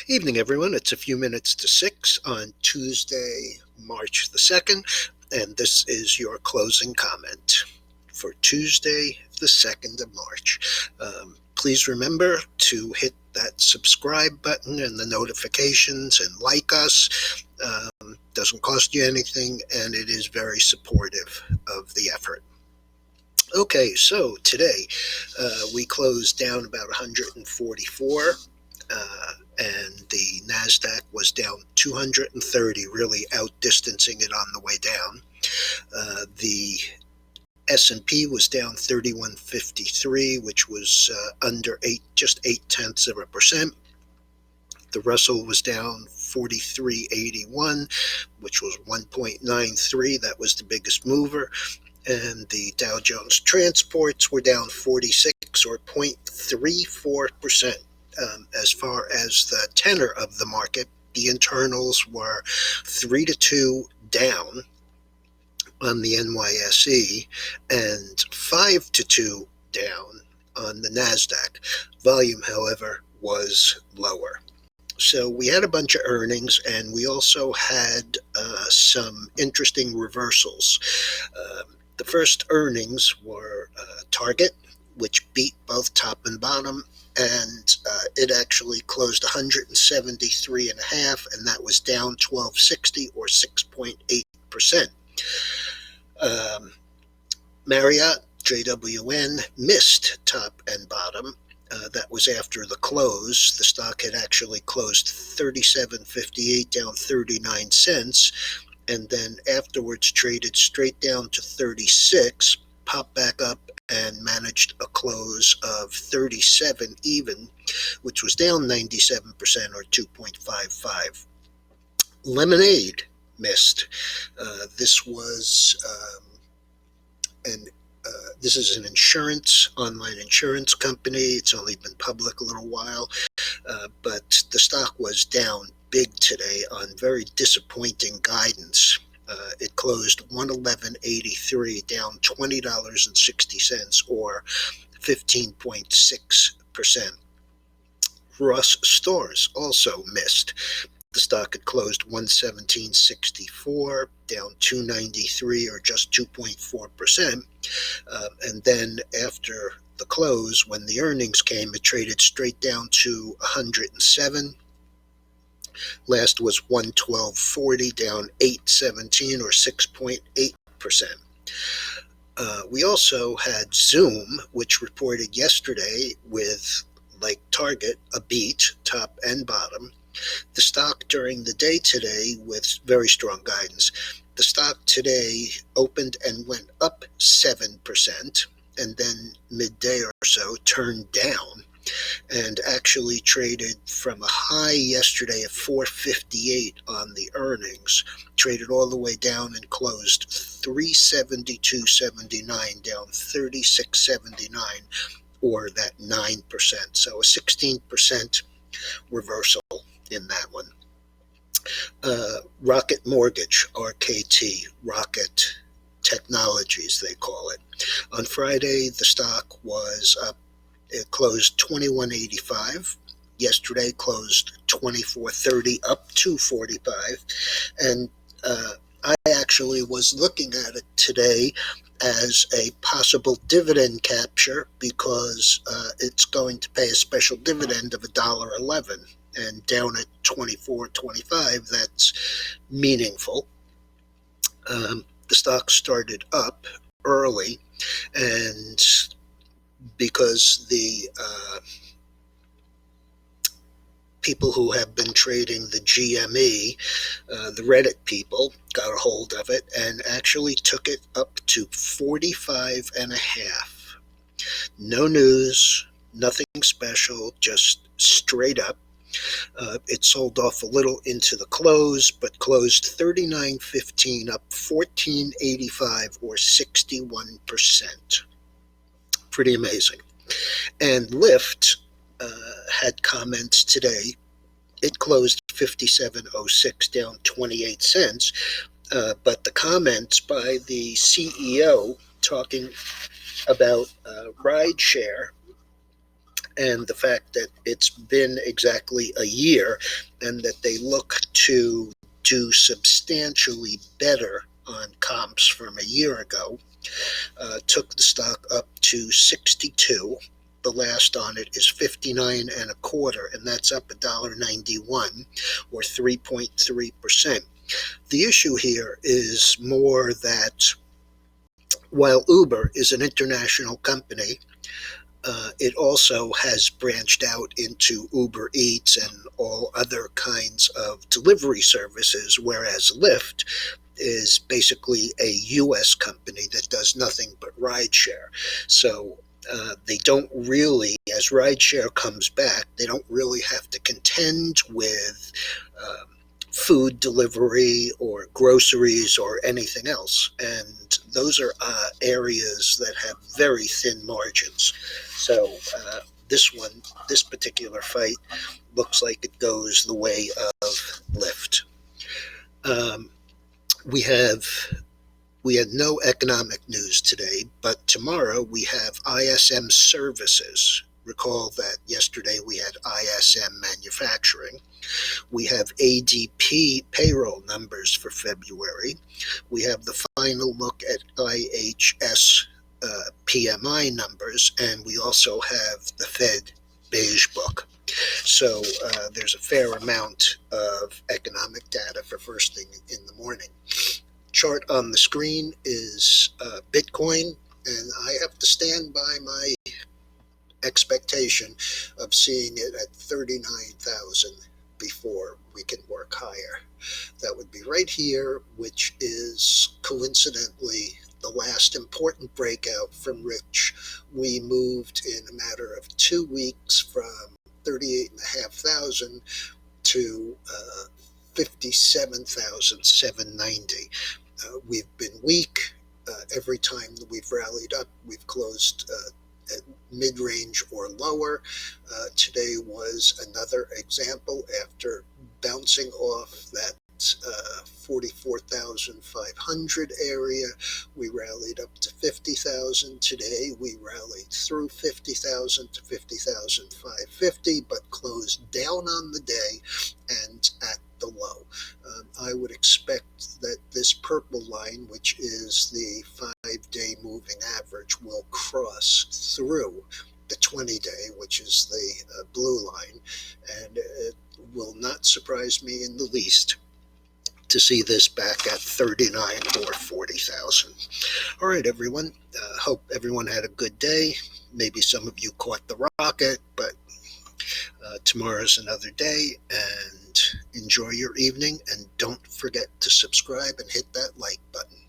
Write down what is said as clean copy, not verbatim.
Evening, everyone. It's a few minutes to 6 on Tuesday, March the 2nd, and this is your closing comment for Tuesday, the 2nd of March. Please remember to hit that subscribe button and the notifications and like us. Doesn't cost you anything, and it is very supportive of the effort. Okay, so today we closed down about 144. And the NASDAQ was down 230, really outdistancing it on the way down. The S&P was down 3153, which was under just 0.8%. The Russell was down 4381, which was 1.93. That was the biggest mover. And the Dow Jones Transports were down 46, or 0.34%. As far as the tenor of the market, the internals were 3-2 down on the NYSE and 5-2 down on the NASDAQ. Volume, however, was lower. So we had a bunch of earnings, and we also had some interesting reversals. The first earnings were Target, which beat both top and bottom, and it actually closed 173.5, and that was down 1260, or 6.8%. Marriott, JWN, missed top and bottom. That was after the close. The stock had actually closed 37.58, down 39 cents, and then afterwards traded straight down to 36, popped back up, and managed a close of 37 even, which was down 97%, or 2.55. Lemonade missed. This is an online insurance company. It's only been public a little while, but the stock was down big today on very disappointing guidance. It closed 111.83, down $20.60, or 15.6%. Ross Stores also missed. The stock had closed 117.64, down 293, or just 2.4%. And then after the close, when the earnings came, it traded straight down to 107. Last was 112.40, down 8.17, or 6.8%. We also had Zoom, which reported yesterday with, like Target, a beat, top and bottom. The stock during the day today with very strong guidance. The stock today opened and went up 7%, and then midday or so turned down, and actually traded from a high yesterday of 458 on the earnings, traded all the way down and closed 372.79, down 36.79, or that 9%. So a 16% reversal in that one. Rocket Mortgage, RKT, Rocket Technologies, they call it. On Friday, the stock was up. It closed 21.85. Yesterday closed 24.30, up 2.45. And I actually was looking at it today as a possible dividend capture, because it's going to pay a special dividend of $1.11, and down at 24.25, that's meaningful. The stock started up early, and because the people who have been trading the GME, the Reddit people, got a hold of it and actually took it up to 45.5. No news, nothing special, just straight up. It sold off a little into the close, but closed 39.15, up 14.85, or 61%. Pretty amazing. And Lyft had comments today. It closed 57.06, down 28 cents. But the comments by the CEO talking about rideshare and the fact that it's been exactly a year and that they look to do substantially better on comps from a year ago, took the stock up to 62. The last on it is 59 and a quarter, and that's up $1.91 or 3.3%. The issue here is more that while Uber is an international company, it also has branched out into Uber Eats and all other kinds of delivery services, whereas Lyft is basically a U.S. company that does nothing but rideshare. So they don't really, as rideshare comes back, they don't really have to contend with food delivery or groceries or anything else. And those are areas that have very thin margins. So this particular fight looks like it goes the way of Lyft. We had no economic news today, but tomorrow we have ISM services. Recall that yesterday we had ISM manufacturing. We have ADP payroll numbers for February. We have the final look at IHS PMI numbers, and we also have the Fed beige book. So there's a fair amount of economic data for first thing in the morning. Chart on the screen is Bitcoin, and I have to stand by my expectation of seeing it at 39,000 before we can work higher. That would be right here, which is coincidentally the last important breakout from which we moved in a matter of 2 weeks from 38,500 to 57,790. We've been weak. Every time that we've rallied up, we've closed at mid-range or lower. Today was another example. After bouncing off that 44,500 area, we rallied up to 50,000. Today we rallied through 50,000 to 50,550, but closed down on the day and at the low. I would expect that this purple line, which is the 5-day moving average, will cross through the 20-day, which is the blue line, and it will not surprise me in the least to see this back at 39 or 40,000. All right, everyone. Hope everyone had a good day. Maybe some of you caught the rocket, but tomorrow's another day, and enjoy your evening, and don't forget to subscribe and hit that like button.